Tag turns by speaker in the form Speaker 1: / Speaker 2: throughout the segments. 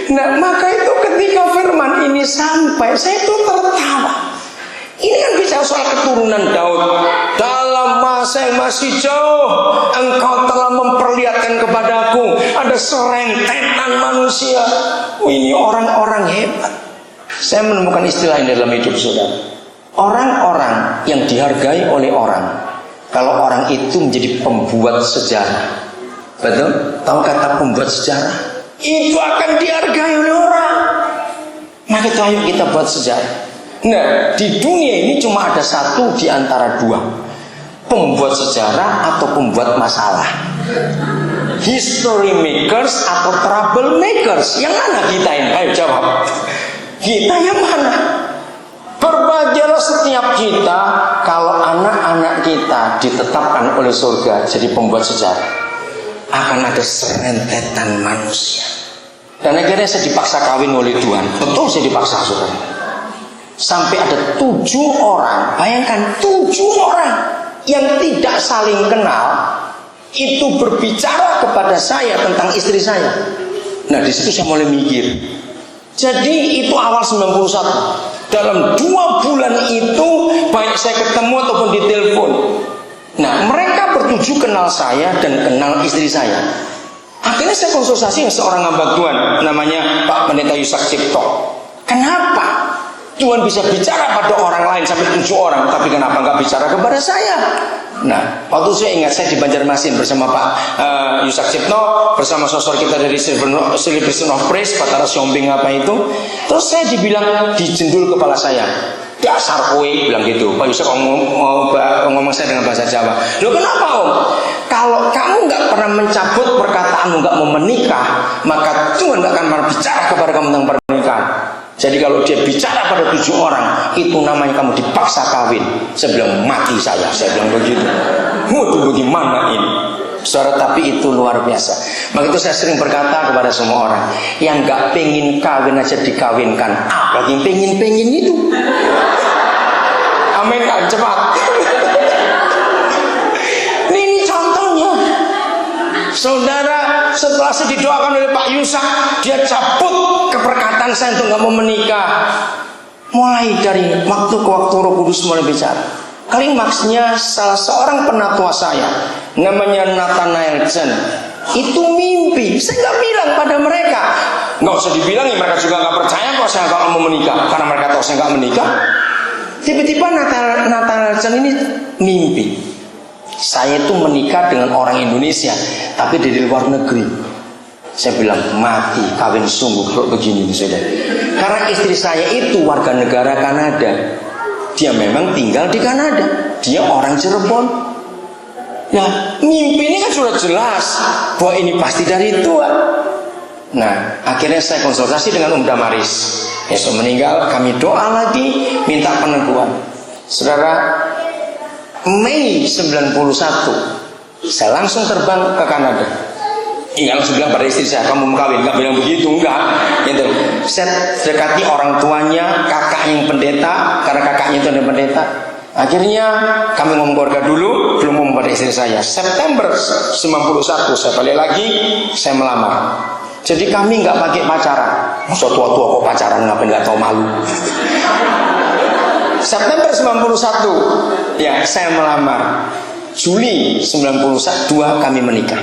Speaker 1: Nah, maka itu ketika firman ini sampai, saya itu tertawa. Ini kan bicara soal keturunan Daud. Dalam masa yang masih jauh, engkau telah memperlihatkan kepadaku ada serentetan manusia. Ini orang-orang hebat. Saya menemukan istilah ini dalam hidup saudara. Orang-orang yang dihargai oleh orang, kalau orang itu menjadi pembuat sejarah. Betul? Tahu kata pembuat sejarah? Itu akan dihargai oleh orang. Maka itu ayo kita buat sejarah. Nah, di dunia ini cuma ada satu di antara dua, pembuat sejarah atau pembuat masalah. History makers atau trouble makers. Yang mana kita ini? Ayo jawab. Kita yang mana? Berbahagialah setiap kita kalau anak-anak kita ditetapkan oleh surga jadi pembuat sejarah. Akan ada serentetan manusia. Dan akhirnya saya dipaksa kawin oleh Tuhan. Betul, saya dipaksa saudara. Sampai ada 7 orang, bayangkan 7 orang yang tidak saling kenal itu berbicara kepada saya tentang istri saya. Nah, di situ saya mulai mikir. Jadi itu awal 91. Dalam 2 bulan itu baik saya ketemu ataupun ditelepon. Nah, mereka bertuju kenal saya dan kenal istri saya. Akhirnya saya konsultasi dengan seorang hamba Tuhan namanya Pak Pendeta Yusak Cipto. Kenapa Tuhan bisa bicara pada orang lain sampai 7 orang, tapi kenapa nggak bicara kepada saya? Nah, waktu saya ingat saya di Banjarmasin bersama Pak Yusak Cipto, bersama sosok kita dari Celebration of Praise, Pak Taras Yombing apa itu. Terus saya dibilang, dijendul kepala saya, dasar kowe, bilang gitu. Pak Yusak ngomong saya dengan bahasa Jawa. Loh, kenapa Om? Kalau kamu nggak pernah mencabut perkataanmu nggak mau menikah, maka Tuhan nggak akan pernah bicara kepada kamu tentang pernikahan. Jadi kalau dia bicara pada 7 orang, itu namanya kamu dipaksa kawin. Saya bilang, mati saya bilang begitu. Waduh, bagaimana ini? Saudara, tapi itu luar biasa. Maka itu saya sering berkata kepada semua orang, yang gak pengen kawin aja dikawinkan, apalagi yang pengen itu. Amin kan, cepat. Ini contohnya. Saudara, setelah saya didoakan oleh Pak Yusak, dia cabut keperkataan saya untuk gak mau menikah. Mulai dari waktu ke waktu Roh Kudus mulai bicara. Klimaksnya salah seorang penatua saya namanya Nathanael Chen itu mimpi. Saya gak bilang pada mereka, gak usah dibilang, mereka juga gak percaya kalau saya gak mau menikah, karena mereka tahu saya gak menikah. Tiba-tiba Nathanael Chen ini mimpi, saya itu menikah dengan orang Indonesia tapi dari luar negeri. Saya bilang, mati kawin sungguh kalau begini saudara. Karena istri saya itu warga negara Kanada. Dia memang tinggal di Kanada. Dia orang Cirebon. Nah, mimpi ini kan sudah jelas bahwa ini pasti dari Tuhan. Nah, akhirnya saya konsultasi dengan Om Damaris. Esok meninggal, kami doa lagi, minta peneguhan. Saudara, Mei 91 saya langsung terbang ke Kanada. Enggak langsung bilang pada istri saya, kamu mau kawin, enggak bilang begitu, enggak gitu. Saya dekati orang tuanya, kakak yang pendeta, karena kakaknya itu ada pendeta. Akhirnya kami ngomong keluarga dulu, belum ngomong pada istri saya. September 91 saya balik lagi, saya melamar. Jadi kami enggak pakai pacaran. Masa tua-tua kok pacaran, ngapain, enggak tahu malu. September 91 ya saya melamar. Juli 92 kami menikah.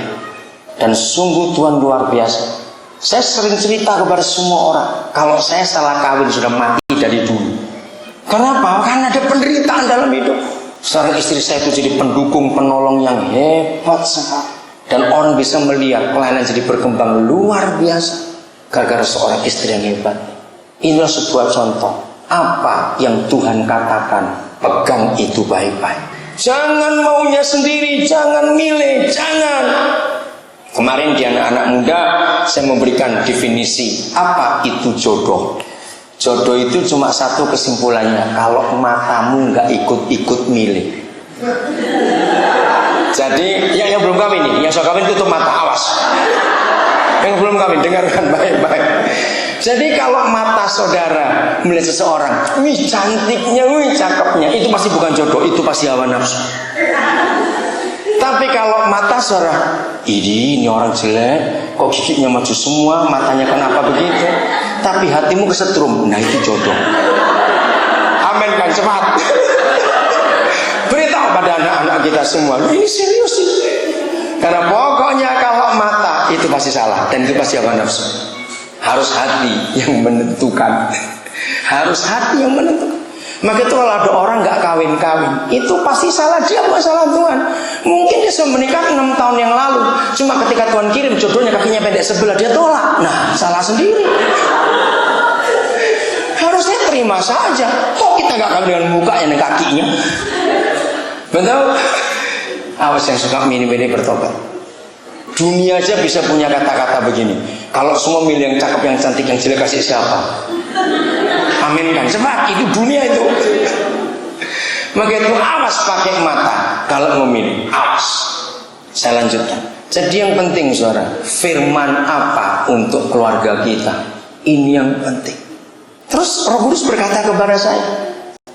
Speaker 1: Dan sungguh Tuhan luar biasa. Saya sering cerita kepada semua orang, kalau saya salah kawin sudah mati dari dulu. Kenapa? Karena ada penderitaan dalam hidup. Seorang istri saya itu jadi pendukung, penolong yang hebat sekali. Dan orang bisa melihat pelayanan jadi berkembang luar biasa gara-gara seorang istri yang hebat. Inilah sebuah contoh. Apa yang Tuhan katakan, pegang itu baik-baik. Jangan maunya sendiri, jangan milih, jangan. Kemarin di anak-anak muda saya memberikan definisi apa itu jodoh. Jodoh itu cuma satu kesimpulannya, kalau matamu nggak ikut-ikut milih. Jadi yang belum kawin nih, yang sudah kawin tutup mata, awas. Yang belum kawin dengarkan baik-baik. Jadi kalau mata saudara melihat seseorang, wih cantiknya, wih cakepnya, itu pasti bukan jodoh, itu pasti hawa nafsu. Tapi kalau mata saudara, ini orang jelek, kok giginya maju semua, matanya kenapa begitu? tapi hatimu kesetrum, nah itu jodoh. Amin kan, cepat. Beritahu pada anak-anak kita semua, ini serius sih. Karena pokoknya kalau mata itu pasti salah, dan itu pasti hawa nafsu. Harus hati yang menentukan. Harus hati yang menentukan. Maka itu kalau ada orang gak kawin-kawin, itu pasti salah dia, bukan salah Tuhan. Mungkin dia sudah menikah 6 tahun yang lalu, cuma ketika Tuhan kirim jodohnya kakinya pendek sebelah, dia tolak. Nah, salah sendiri. Harusnya terima saja. Kok kita gak kawin dengan mukanya dan kakinya? Betul? Awas yang suka mini-mini bertobat. Dunia aja bisa punya kata-kata begini. Kalau semua milih yang cakep, yang cantik, yang jelek kasih siapa? Amin kan? Cepat, itu dunia itu. Maka itu awas pakai mata kalau memilih. Awas. Saya lanjutkan. Jadi yang penting saudara, firman apa untuk keluarga kita? Ini yang penting. Terus Roh Kudus berkata kepada saya,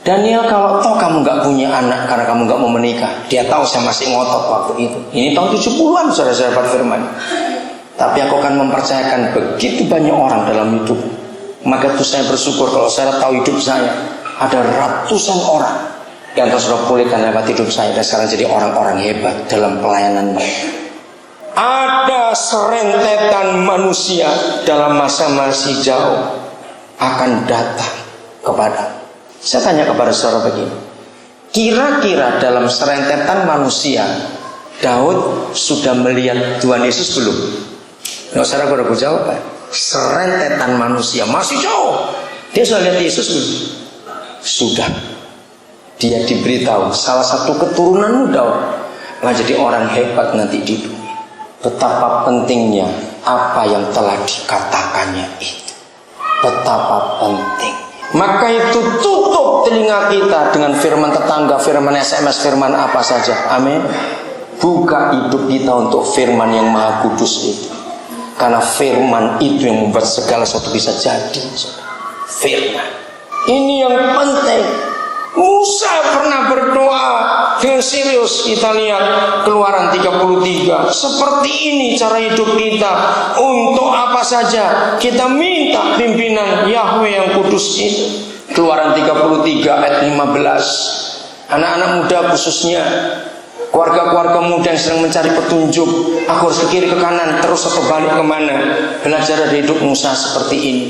Speaker 1: Daniel, kalau toh kamu gak punya anak karena kamu gak mau menikah. Dia tahu saya masih ngotot waktu itu. Ini tahun 70-an saudara-saudara dapat firman. Tapi aku akan mempercayakan begitu banyak orang dalam hidup. Maka itu saya bersyukur kalau saya tahu hidup saya ada ratusan orang yang terus sudah pulihkan lewat hidup saya, dan sekarang jadi orang-orang hebat dalam pelayanan mereka. Ada serentetan manusia dalam masa masih jauh akan datang kepada. Saya tanya kepada saudara begini, kira-kira dalam serentetan manusia Daud sudah melihat Tuhan Yesus belum? Nggak usah ragu-ragu jawab. Serentetan manusia masih jauh, dia sudah lihat Yesus belum? Sudah. Dia diberitahu salah satu keturunanmu Daud akan jadi orang hebat nanti di dunia. Betapa pentingnya apa yang telah dikatakannya itu. Betapa penting. Maka itu tutup telinga kita dengan firman tetangga, firman SMS, firman apa saja. Amin. Buka hidup kita untuk firman yang maha kudus itu. Karena firman itu yang membuat segala sesuatu bisa jadi. Firman. Ini yang penting. Musa pernah berdoa dengan serius. Kita lihat Keluaran 33. Seperti ini cara hidup kita. Untuk apa saja kita minta pimpinan Yahweh yang kudus itu. Keluaran 33 ayat 15. Anak-anak muda khususnya, keluarga-keluarga muda yang sedang mencari petunjuk, aku harus ke kiri ke kanan terus atau balik kemana? Belajar dari hidup Musa seperti ini.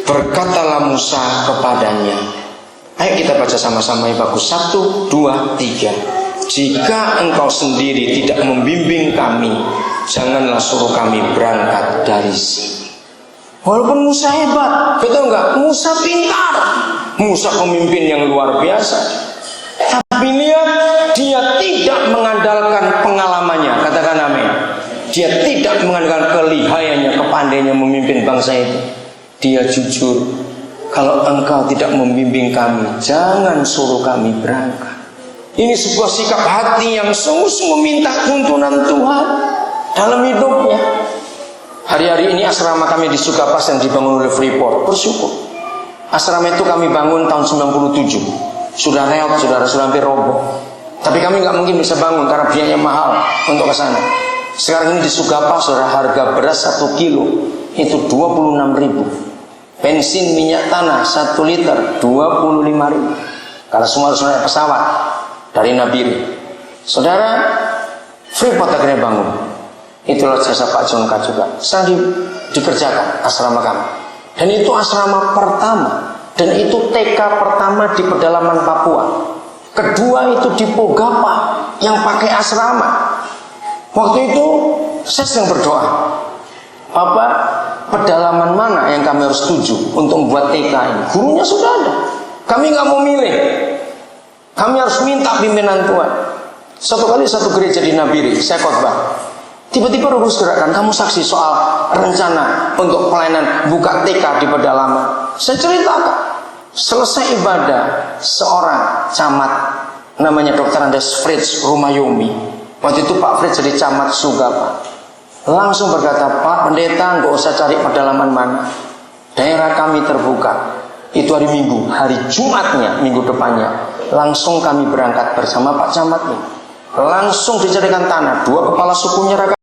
Speaker 1: Berkatalah Musa kepadanya. Ayo kita baca sama-sama yang bagus. 1, 2, 3. Jika engkau sendiri tidak membimbing kami, janganlah suruh kami berangkat dari sini. Walaupun Musa hebat, betul enggak? Musa pintar, Musa pemimpin yang luar biasa. Tapi lihat, dia tidak mengandalkan pengalamannya. Katakan amin. Dia tidak mengandalkan kelihayannya, kepandainya memimpin bangsa itu. Dia jujur. Kalau engkau tidak membimbing kami, jangan suruh kami berangkat. Ini sebuah sikap hati yang sungguh-sungguh minta tuntunan Tuhan dalam hidupnya. Hari-hari ini asrama kami di Sukapas yang dibangun oleh Freeport. Bersyukur. Asrama itu kami bangun tahun 97. Sudah reot, sudah hampir roboh. Tapi kami nggak mungkin bisa bangun karena biayanya mahal untuk ke sana. Sekarang ini di Sukapas, harga beras 1 kilo itu 26.000. Bensin minyak tanah 1 liter 25.000. Kalau semua harus naik pesawat dari Nabire. Saudara, Freeport akhirnya bangun. Itulah jasa Pak Jonka juga. Sekarang dikerjakan asrama kami. Dan itu asrama pertama. Dan itu TK pertama di pedalaman Papua. Kedua itu di Pogapa yang pakai asrama. Waktu itu saya sedang berdoa, Bapak, pedalaman mana yang kami harus tuju untuk membuat TK ini? Gurunya sudah ada. Kami nggak mau milih. Kami harus minta pimpinan Tuhan. Satu kali satu gereja di Nabire, saya khotbah. Tiba-tiba Roh Kudus gerakkan, kamu saksi soal rencana untuk pelayanan buka TK di pedalaman. Saya ceritakan. Selesai ibadah, seorang camat namanya Dr. Andes Fritz Rumayomi. Waktu itu Pak Fritz jadi camat Sugapa. Langsung berkata, Pak Pendeta, nggak usah cari pedalaman mana. Daerah kami terbuka. Itu hari Minggu, hari Jumatnya, minggu depannya. Langsung kami berangkat bersama Pak Camat ini. Langsung dicarikan tanah. 2 kepala sukunya